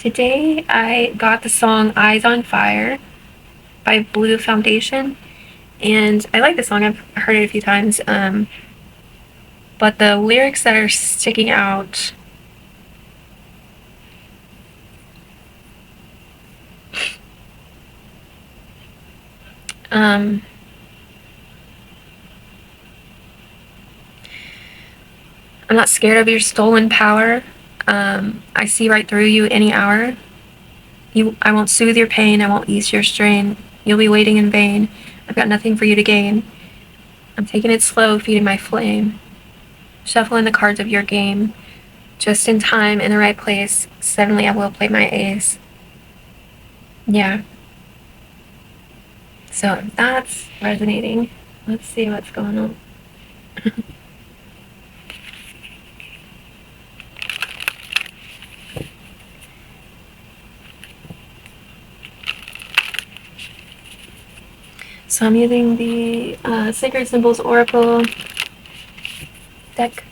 Today I got the song Eyes on Fire by Blue Foundation, and I like the song. I've heard it a few times, but the lyrics that are sticking out um, I'm not scared of your stolen power. I see right through you any hour. I won't soothe your pain. I won't ease your strain. You'll be waiting in vain. I've got nothing for you to gain. I'm taking it slow, feeding my flame. Shuffling the cards of your game. Just in time, in the right place. Suddenly I will play my ace. Yeah. So that's resonating. Let's see what's going on. So I'm using the Sacred Symbols Oracle deck.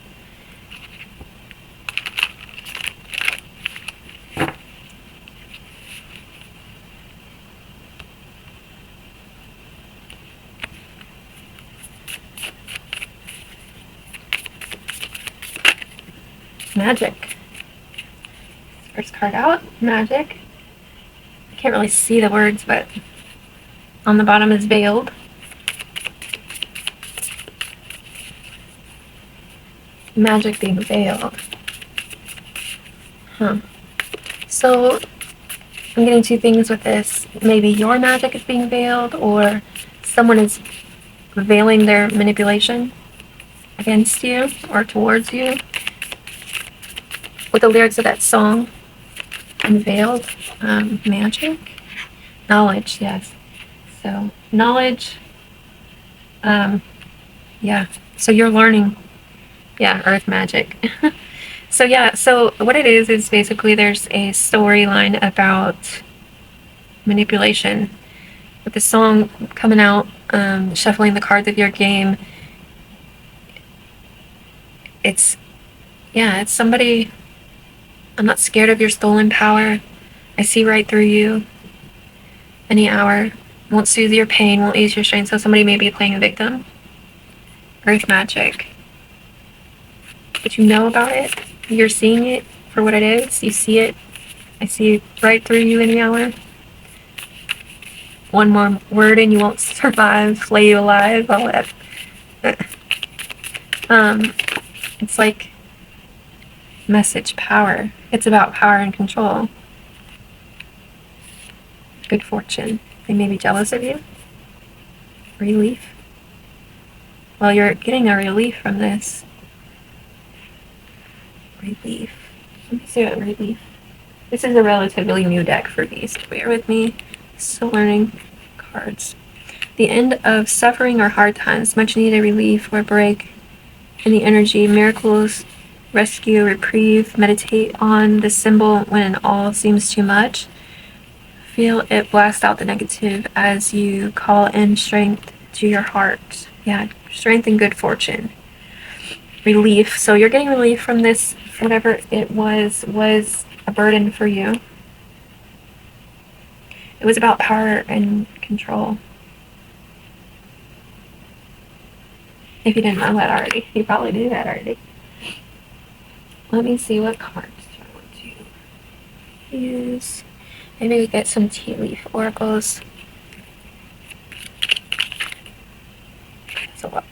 Magic. First card out, magic. I can't really see the words, but on the bottom is veiled. Magic being veiled. So I'm getting two things with this. Maybe your magic is being veiled, or someone is veiling their manipulation against you or towards you. With the lyrics of that song, unveiled, magic, knowledge, yes. So knowledge, yeah. So you're learning, yeah, earth magic. So yeah, so what it is basically there's a storyline about manipulation. With the song coming out, shuffling the cards of your game, it's somebody. I'm not scared of your stolen power. I see right through you any hour. Won't soothe your pain, won't ease your strain. So somebody may be playing a victim. Earth magic. But you know about it. You're seeing it for what it is. You see it. I see right through you any hour. One more word and you won't survive. Flay you alive. All that. It's like message power. It's about power and control. Good fortune. They may be jealous of you. Relief. Well, you're getting a relief from this. Relief. Let me see what relief. This is a relatively new deck for these. Bear with me. Still learning cards. The end of suffering or hard times. Much needed relief or break in the energy. Miracles, rescue, reprieve. Meditate on the symbol when all seems too much. Feel it blast out the negative as you call in strength to your heart. Yeah, strength and good fortune. Relief. So you're getting relief from this, whatever it was a burden for you. It was about power and control. If you didn't know that already, you probably knew that already. Let me see what cards I want to use. Maybe we get some tea leaf oracles. That's a lot.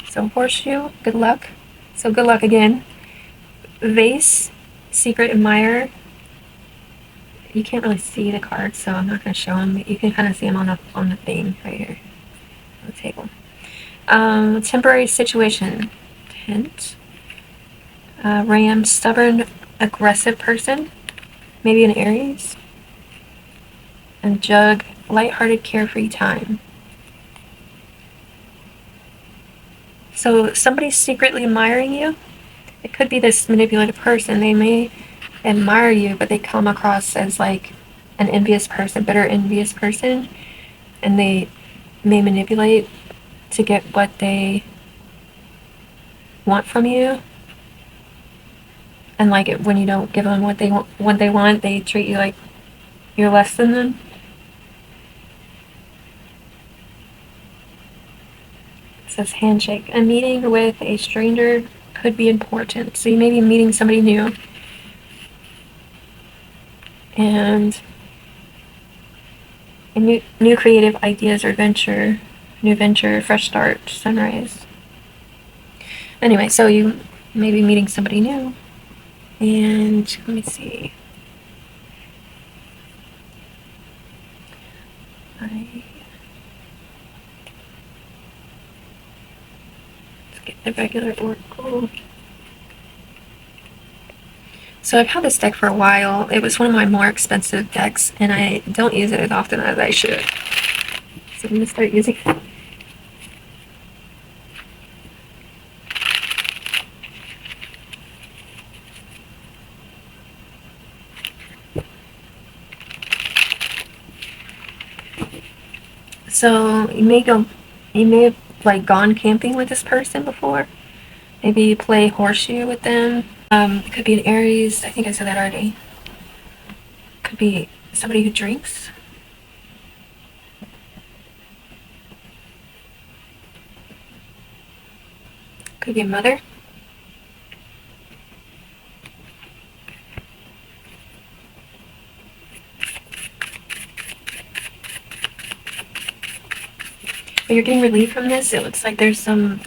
So horseshoe, good luck. So good luck again. Vase, secret admirer. You can't really see the cards, so I'm not going to show them. You can kind of see them on the thing right here on the table. Temporary situation. Tent. Ram, stubborn, aggressive person. Maybe an Aries. And Jug, lighthearted, carefree time. So somebody's secretly admiring you. It could be this manipulative person. They may admire you, but they come across as like an envious person, bitter, envious person, and they may manipulate to get what they want from you. and like it when you don't give them what they want, they treat you like you're less than them. It says handshake. A meeting with a stranger could be important. So you may be meeting somebody new, and a new creative ideas or new venture, fresh start, sunrise. Anyway, so you may be meeting somebody new, and let me see. Let's get the regular oracle. So I've had this deck for a while. It was one of my more expensive decks, and I don't use it as often as I should. So I'm going to start using it. So you may have like gone camping with this person before. Maybe play horseshoe with them. It could be an Aries. I think I said that already. Could be somebody who drinks. Could be a mother. But you're getting relief from this. It looks like there's some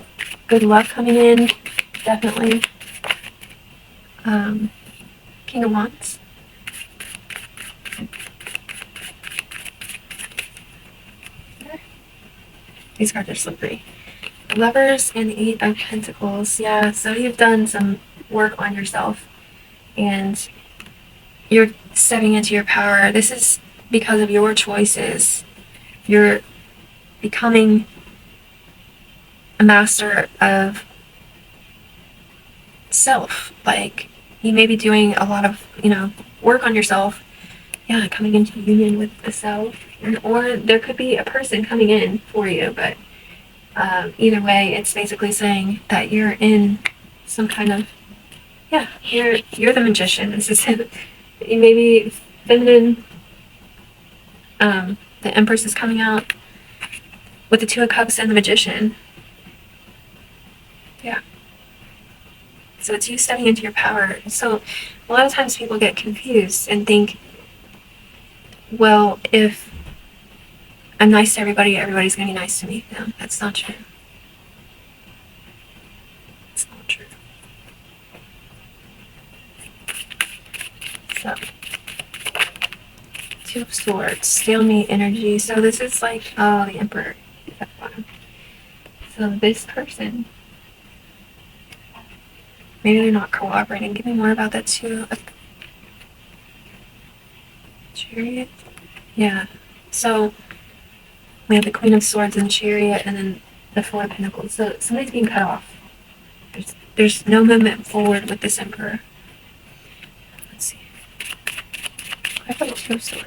good luck coming in. Definitely. King of Wands. These cards are slippery. Lovers and the Eight of Pentacles. Yeah, so you've done some work on yourself and you're stepping into your power. This is because of your choices. You're becoming a master of self. Like, you may be doing a lot of, work on yourself. Yeah, coming into union with the self. Or there could be a person coming in for you, but either way, it's basically saying that you're in some kind of, you're the magician. This is you may be feminine. The Empress is coming out with the Two of Cups and the Magician. Yeah. So it's you stepping into your power. So a lot of times people get confused and think, well, if I'm nice to everybody, everybody's going to be nice to me. No, that's not true. It's not true. So, Two of Swords, stalemate energy. So this is like, the Emperor is at the bottom. So this person, maybe they're not cooperating. Give me more about that too. Chariot. Yeah. So we have the Queen of Swords and Chariot, and then the Four of Pentacles. So somebody's being cut off. There's no movement forward with this Emperor. Let's see. I put Two of Swords.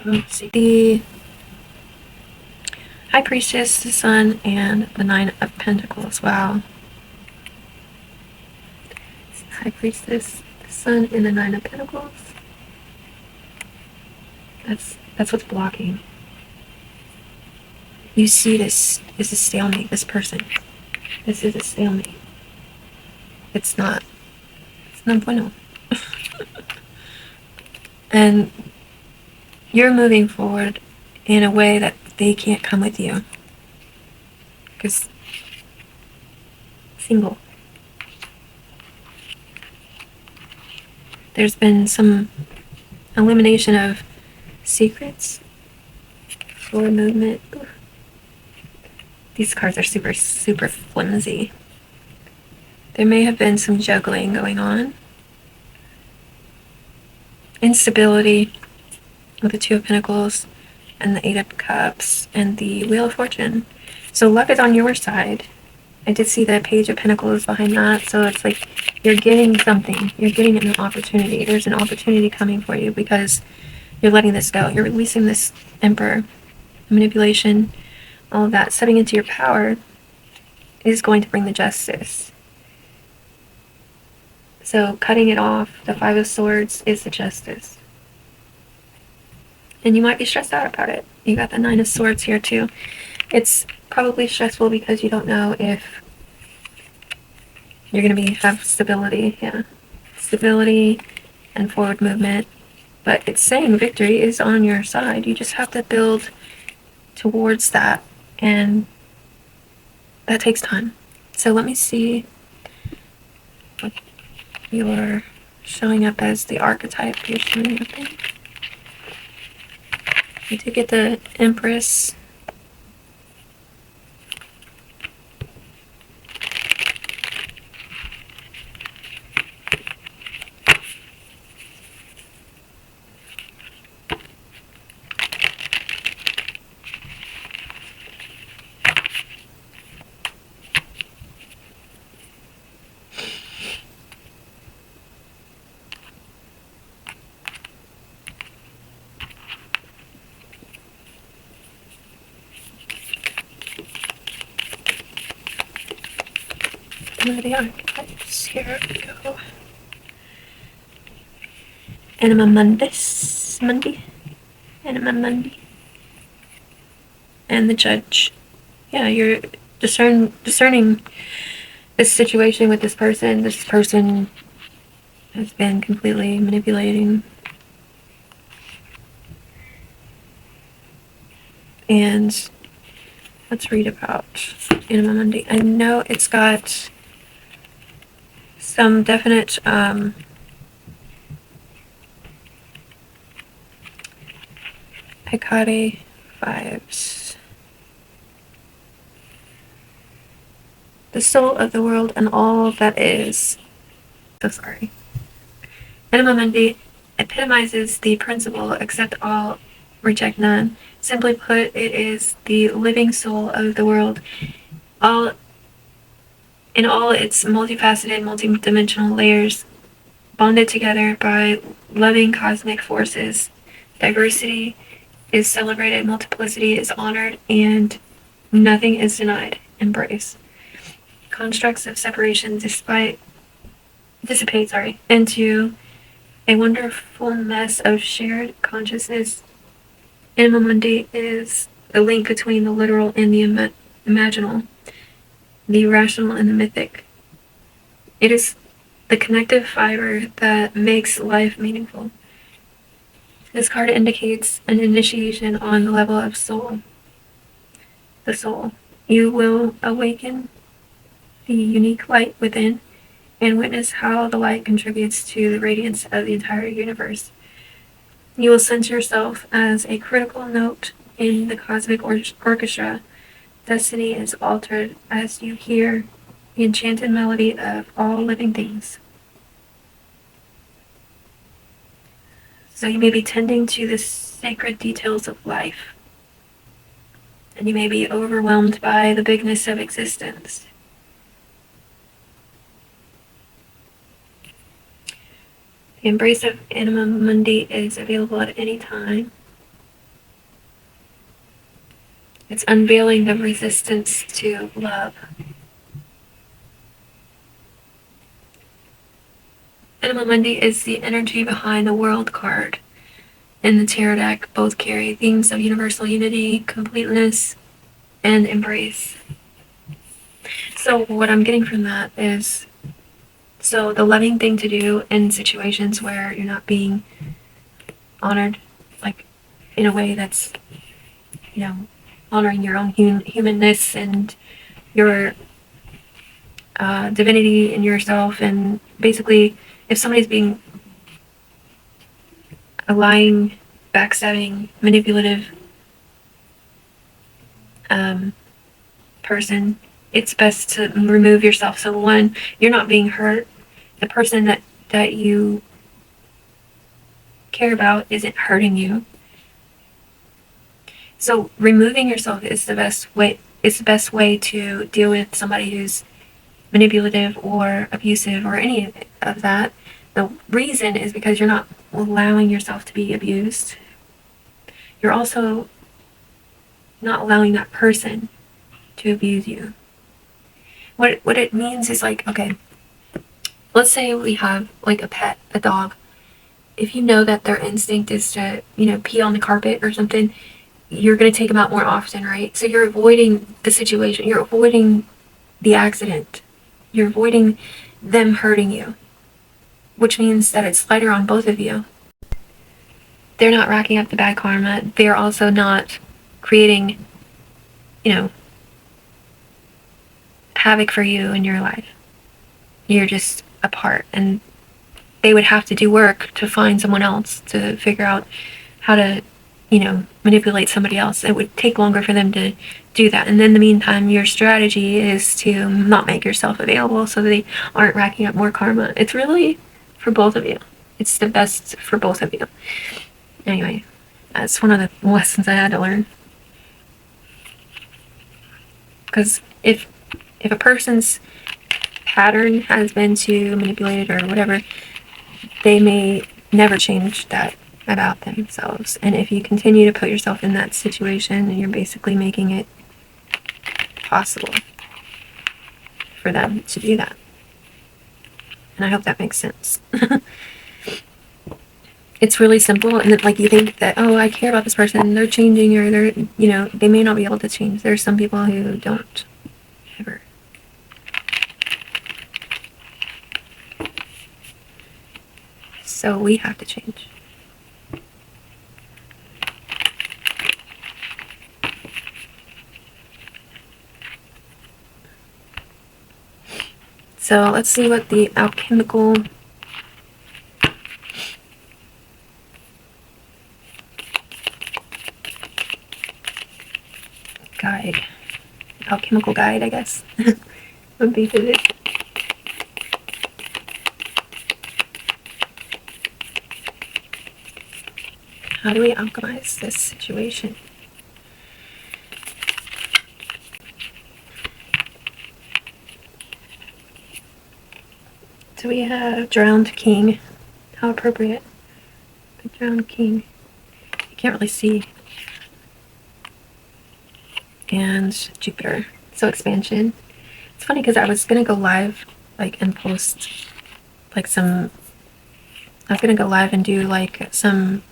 Let's see. The High Priestess, the Sun, and the Nine of Pentacles. Wow. High Priestess, the Sun, and the Nine of Pentacles. That's what's blocking. You see this is a stalemate, this person. This is a stalemate. It's not bueno. And you're moving forward in a way that they can't come with you. Because single. There's been some elimination of secrets for movement. These cards are super, super flimsy. There may have been some juggling going on. Instability with the Two of Pentacles and the Eight of Cups and the Wheel of Fortune. So luck is on your side. I did see the Page of Pentacles behind that. So it's like you're getting something. You're getting an opportunity. There's an opportunity coming for you because you're letting this go. You're releasing this Emperor. Manipulation, all of that, stepping into your power. is going to bring the justice. So cutting it off, the Five of Swords, is the justice. And you might be stressed out about it. You got the Nine of Swords here too. It's probably stressful because you don't know if you're going to have stability. Yeah. Stability and forward movement. But it's saying victory is on your side. You just have to build towards that. And that takes time. So let me see what you're showing up as the archetype you're showing up in. You did get the Empress. One of the archetypes. Here we go. Anima Mundi. Anima Mundi. And the Judge. Yeah, you're discerning this situation with this person. This person has been completely manipulating. And let's read about Anima Mundi. I know it's got some definite Hecate vibes. The soul of the world and all that is. So sorry. Anima Mundi epitomizes the principle accept all, reject none. Simply put, it is the living soul of the world, all in all its multifaceted, multidimensional layers, bonded together by loving cosmic forces. Diversity is celebrated, multiplicity is honored, and nothing is denied. Embrace. Constructs of separation dissipate into a wonderful mess of shared consciousness. Anima Mundi is the link between the literal and the imaginal, the rational and the mythic. It is the connective fiber that makes life meaningful. This card indicates an initiation on the level of soul. The soul. You will awaken the unique light within and witness how the light contributes to the radiance of the entire universe. You will sense yourself as a critical note in the cosmic orchestra. Destiny is altered as you hear the enchanted melody of all living things. So you may be tending to the sacred details of life, and you may be overwhelmed by the bigness of existence. The embrace of Anima Mundi is available at any time. It's unveiling the resistance to love. Anima Mundi is the energy behind the World card and the Tarot deck. Both carry themes of universal unity, completeness, and embrace. So what I'm getting from that is, so the loving thing to do in situations where you're not being honored, like in a way that's, honoring your own humanness and your divinity in yourself, and basically if somebody's being a lying, backstabbing, manipulative person, it's best to remove yourself. So one, you're not being hurt. The person that you care about isn't hurting you. So removing yourself is the best way. It's the best way to deal with somebody who's manipulative or abusive or any of that. The reason is because you're not allowing yourself to be abused. You're also not allowing that person to abuse you. what it means is like, okay, let's say we have like a pet, a dog. If you know that their instinct is to, pee on the carpet or something, you're going to take them out more often, right? So you're avoiding the situation. You're avoiding the accident. You're avoiding them hurting you, which means that it's lighter on both of you. They're not racking up the bad karma. They're also not creating, havoc for you in your life. You're just apart, and they would have to do work to find someone else to figure out how to, manipulate somebody else. It would take longer for them to do that. And in the meantime, your strategy is to not make yourself available so they aren't racking up more karma. It's really for both of you. It's the best for both of you. Anyway, that's one of the lessons I had to learn. Because if a person's pattern has been to manipulate it or whatever, they may never change that about themselves. And if you continue to put yourself in that situation, you're basically making it possible for them to do that. And I hope that makes sense. It's really simple, and then, like, you think that, oh, I care about this person, they're changing, or they're, they may not be able to change. There's some people who don't ever. So we have to change. So let's see what the alchemical guide, alchemical guide, I guess, would be for this. How do we alchemize this situation? So we have drowned king. How appropriate. The drowned king. You can't really see. And Jupiter. So expansion. It's funny because I was going to go live, like, and post, like, I was going to go live and do, like, some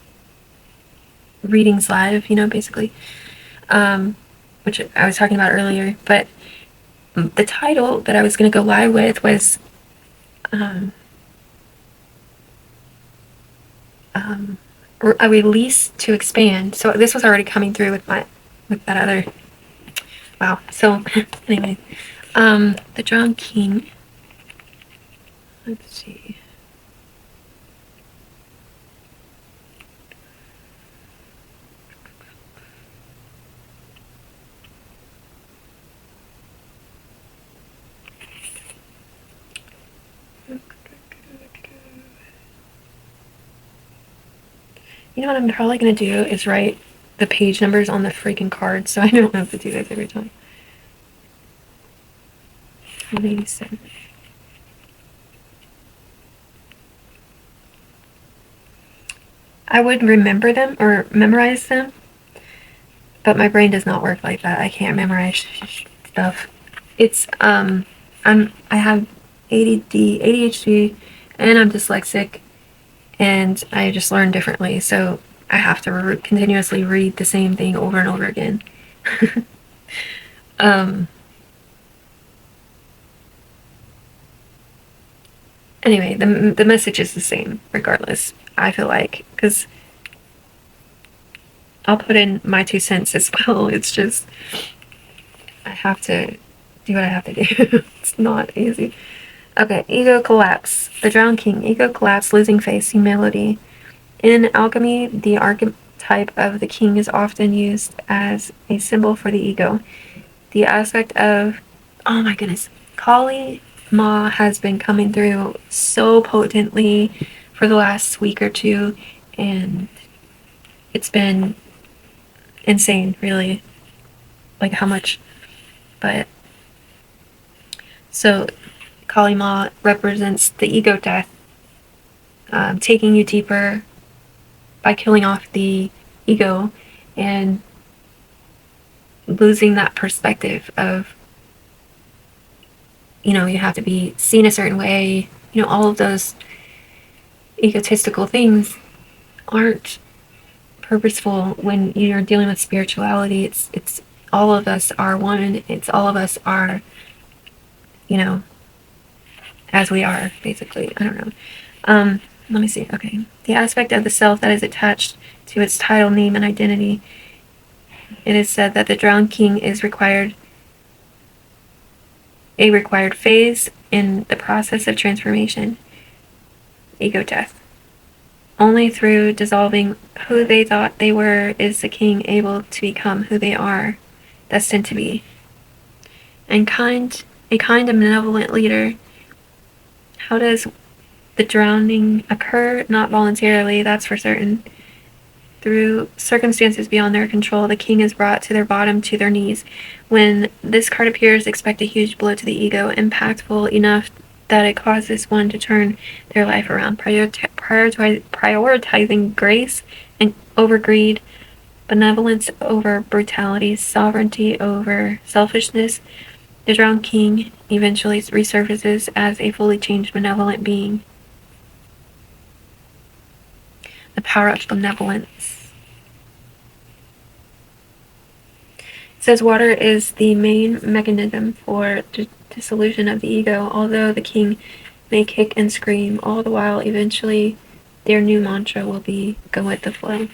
readings live, basically. Which I was talking about earlier. But the title that I was going to go live with was a release to expand. So this was already coming through with that other. Wow. So anyway, the drowned king. Let's see. You know what I'm probably going to do is write the page numbers on the freaking card so I don't have to do this every time. 187. I would remember them or memorize them, but my brain does not work like that. I can't memorize stuff. It's I have ADHD, and I'm dyslexic, and I just learn differently. So I have to continuously read the same thing over and over again. Anyway, the message is the same regardless, I feel like, because I'll put in my 2 cents as well. It's just, I have to do what I have to do. It's not easy. Okay, ego collapse. The drowned king. Ego collapse, losing face, humility. In alchemy, the archetype of the king is often used as a symbol for the ego. The aspect of, oh my goodness, Kali Ma has been coming through so potently for the last week or two, and it's been insane, really, like how much. But so Kali Ma represents the ego death, taking you deeper by killing off the ego and losing that perspective of you have to be seen a certain way. All of those egotistical things aren't purposeful when you're dealing with spirituality. It's all of us are one. It's all of us are, as we are, basically. I don't know. Let me see. Okay. The aspect of the self that is attached to its title, name, and identity. It is said that the drowned king is a required phase in the process of transformation, ego death. Only through dissolving who they thought they were is the king able to become who they are, destined to be. And a kind and benevolent leader. How does the drowning occur? Not voluntarily, that's for certain. Through circumstances beyond their control, the king is brought to their bottom, to their knees. When this card appears, expect a huge blow to the ego, impactful enough that it causes one to turn their life around, prioritizing grace and over greed, benevolence over brutality, sovereignty over selfishness. The drowned king eventually resurfaces as a fully changed benevolent being. The power of benevolence. It says water is the main mechanism for dissolution of the ego, although the king may kick and scream, all the while eventually their new mantra will be go with the flow.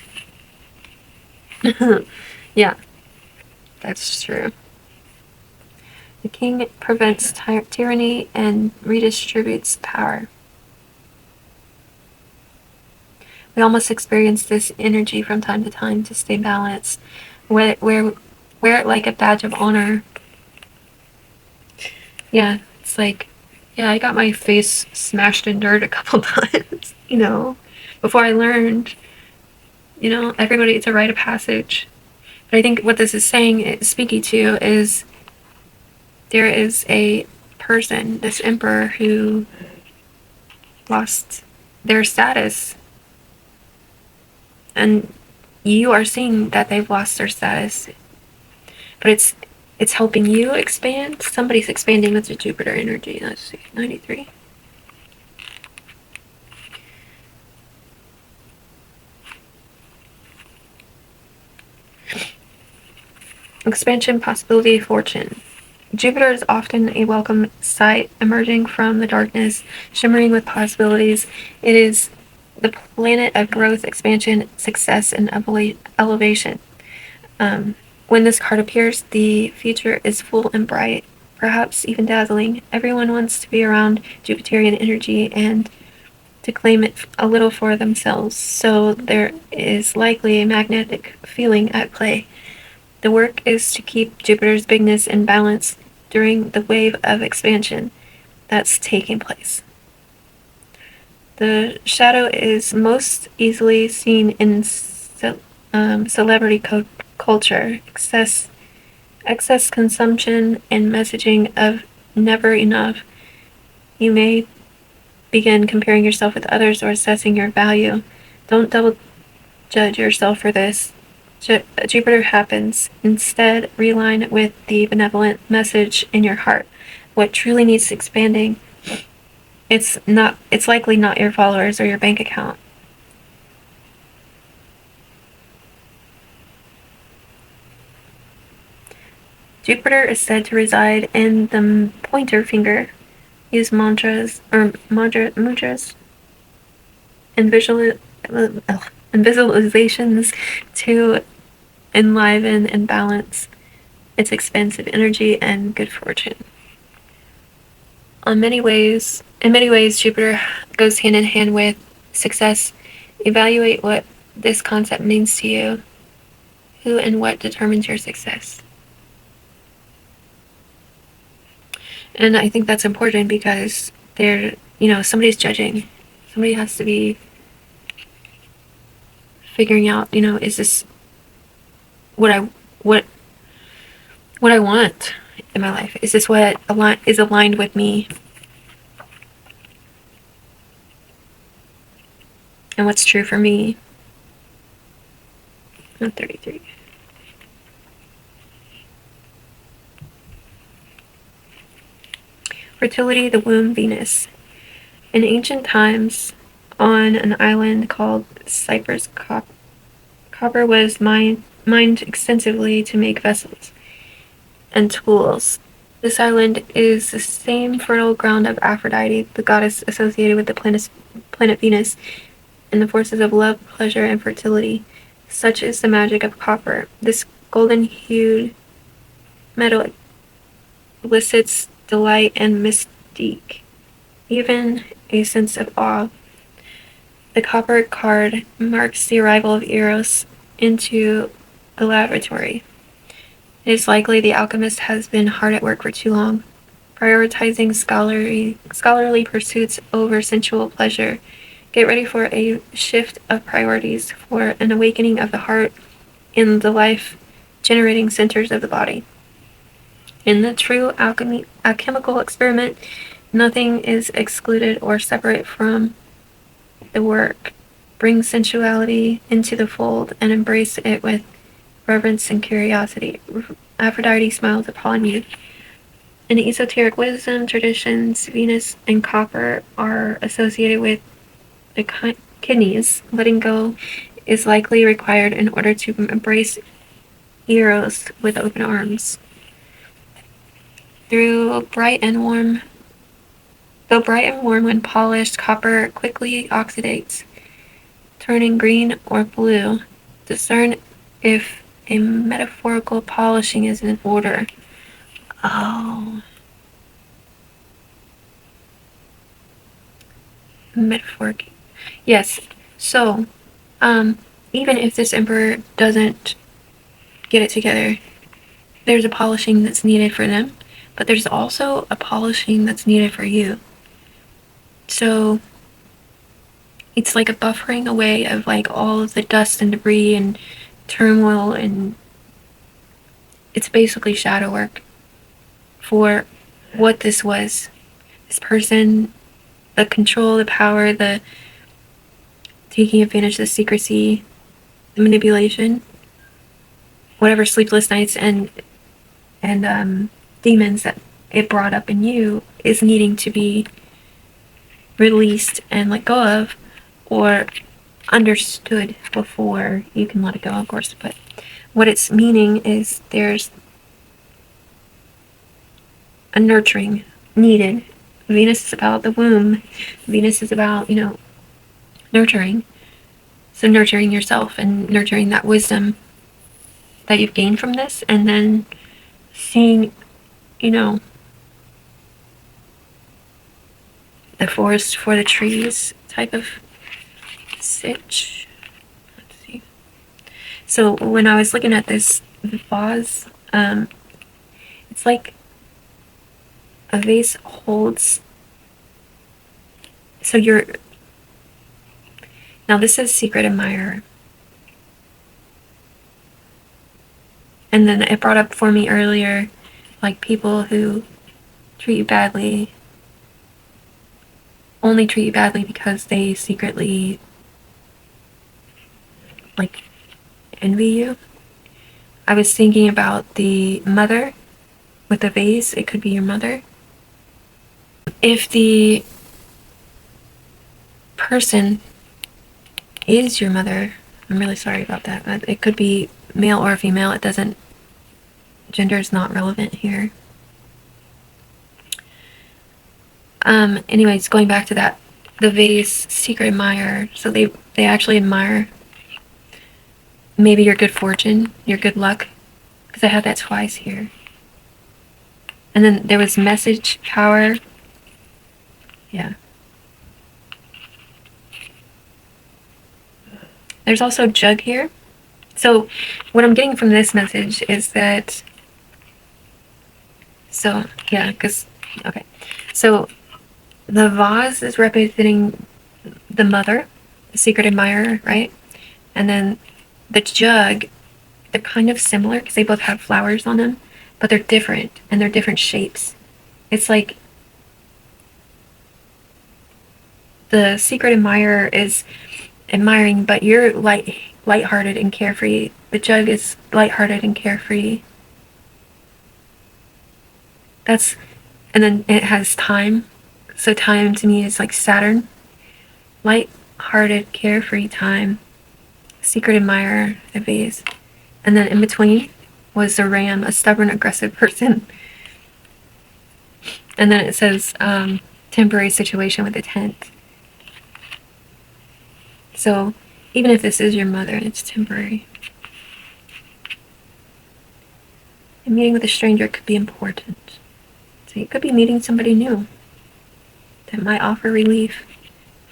Yeah, that's true. The king prevents tyranny and redistributes power. We almost experience this energy from time to time to stay balanced. Wear it like a badge of honor. Yeah, it's like, yeah, I got my face smashed in dirt a couple times, before I learned, everybody, it's a rite of passage. But I think what this is saying, speaking to, is there is a person, this emperor, who lost their status. And you are seeing that they've lost their status. But it's helping you expand. Somebody's expanding with the Jupiter energy. Let's see, 93. Expansion, possibility, fortune. Jupiter is often a welcome sight, emerging from the darkness, shimmering with possibilities. It is the planet of growth, expansion, success, and elevation. When this card appears, the future is full and bright, perhaps even dazzling. Everyone wants to be around Jupiterian energy and to claim it a little for themselves, so there is likely a magnetic feeling at play. The work is to keep Jupiter's bigness in balance during the wave of expansion that's taking place. The shadow is most easily seen in celebrity culture, excess consumption, and messaging of never enough. You may begin comparing yourself with others or assessing your value. Don't double judge yourself for this. Jupiter happens. Instead, realign with the benevolent message in your heart. What truly needs expanding, it's likely not your followers or your bank account. Jupiter is said to reside in the pointer finger. Use mudras and visualizations to enliven and balance its expansive energy and good fortune. In many ways, Jupiter goes hand in hand with success. Evaluate what this concept means to you. Who and what determines your success? And I think that's important because somebody's judging. Somebody has to be figuring out, is this what I want in my life? Is this what is aligned with me? And what's true for me? Not 33. Fertility, the womb, Venus. In ancient times, on an island called Cyprus, copper was mined extensively to make vessels and tools. This island is the same fertile ground of Aphrodite, the goddess associated with the planet Venus, and the forces of love, pleasure, and fertility. Such is the magic of copper. This golden-hued metal elicits delight and mystique, even a sense of awe. The copper card marks the arrival of Eros into a laboratory. It is likely the alchemist has been hard at work for too long, prioritizing scholarly pursuits over sensual pleasure. Get ready for a shift of priorities, for an awakening of the heart in the life-generating centers of the body. In the true alchemical experiment, nothing is excluded or separate from the work. Bring sensuality into the fold and embrace it with reverence and curiosity. Aphrodite smiles upon you. In esoteric wisdom traditions, Venus and copper are associated with the kidneys. Letting go is likely required in order to embrace Eros with open arms. Though bright and warm when polished, copper quickly oxidates, turning green or blue. Discern if a metaphorical polishing is in order. Oh. Metaphoric. Yes. So, even if this emperor doesn't get it together, there's a polishing that's needed for them, but there's also a polishing that's needed for you. So, it's like a buffering away of like all of the dust and debris and turmoil, and it's basically shadow work for what this was. This person, the control, the power, the taking advantage of the secrecy, the manipulation, whatever sleepless nights and demons that it brought up in you is needing to be released and let go of, or understood before you can let it go, of course. But what it's meaning is there's a nurturing needed. Venus is about the womb. Venus is about, nurturing. So nurturing yourself and nurturing that wisdom that you've gained from this, and then seeing, the forest for the trees type of sitch. Let's see. So when I was looking at this vase, it's like a vase holds. So now this is secret admirer. And then it brought up for me earlier, like people who treat you badly, only treat you badly because they secretly, like, envy you. I was thinking about the mother with the vase. It could be your mother. If the person is your mother, I'm really sorry about that. It could be male or female. Gender is not relevant here. Anyways, going back to that, the vase, secret admirer. So they actually admire maybe your good fortune, your good luck, because I had that twice here. And then there was message power. Yeah. There's also jug here. So what I'm getting from this message is that, so the vase is representing the mother, the secret admirer, right? And then the jug, they're kind of similar because they both have flowers on them, but they're different, and they're different shapes. It's like the secret admirer is admiring, but you're lighthearted and carefree. The jug is lighthearted and carefree. That's And then it has time. So time to me is like Saturn. Light-hearted, carefree time. Secret admirer, the vase. And then in between was the ram, a stubborn, aggressive person. And then it says temporary situation with a tent. So even if this is your mother, it's temporary. A meeting with a stranger could be important. So you could be meeting somebody new that might offer relief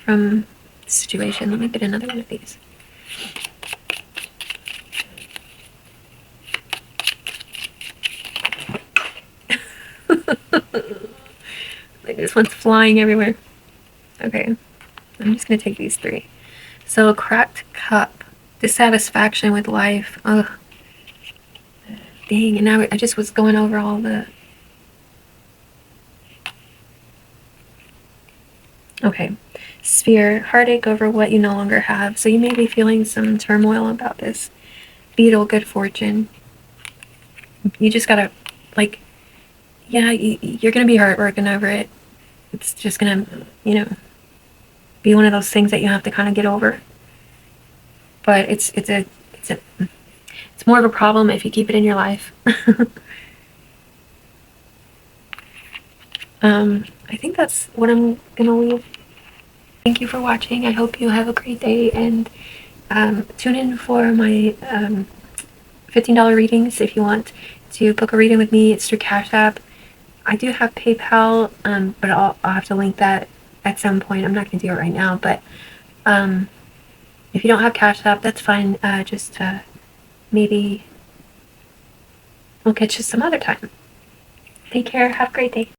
from the situation. Let me get another one of these. Like this one's flying everywhere. Okay, I'm just gonna take these three. So a cracked cup, dissatisfaction with life. Ugh. Dang, and now I just was going over all the... Okay. Sphere, heartache over what you no longer have. So you may be feeling some turmoil about this. Beetle, good fortune. You just gotta, like, yeah, you're gonna be heartbroken over it. It's just gonna, be one of those things that you have to kind of get over. But it's more of a problem if you keep it in your life. I think that's what I'm gonna leave. Thank you for watching. I hope you have a great day, and tune in for my $15 readings if you want to book a reading with me. It's through Cash App. I do have PayPal, but I'll have to link that at some point. I'm not going to do it right now, but if you don't have Cash App, that's fine. Just maybe we'll catch you some other time. Take care. Have a great day.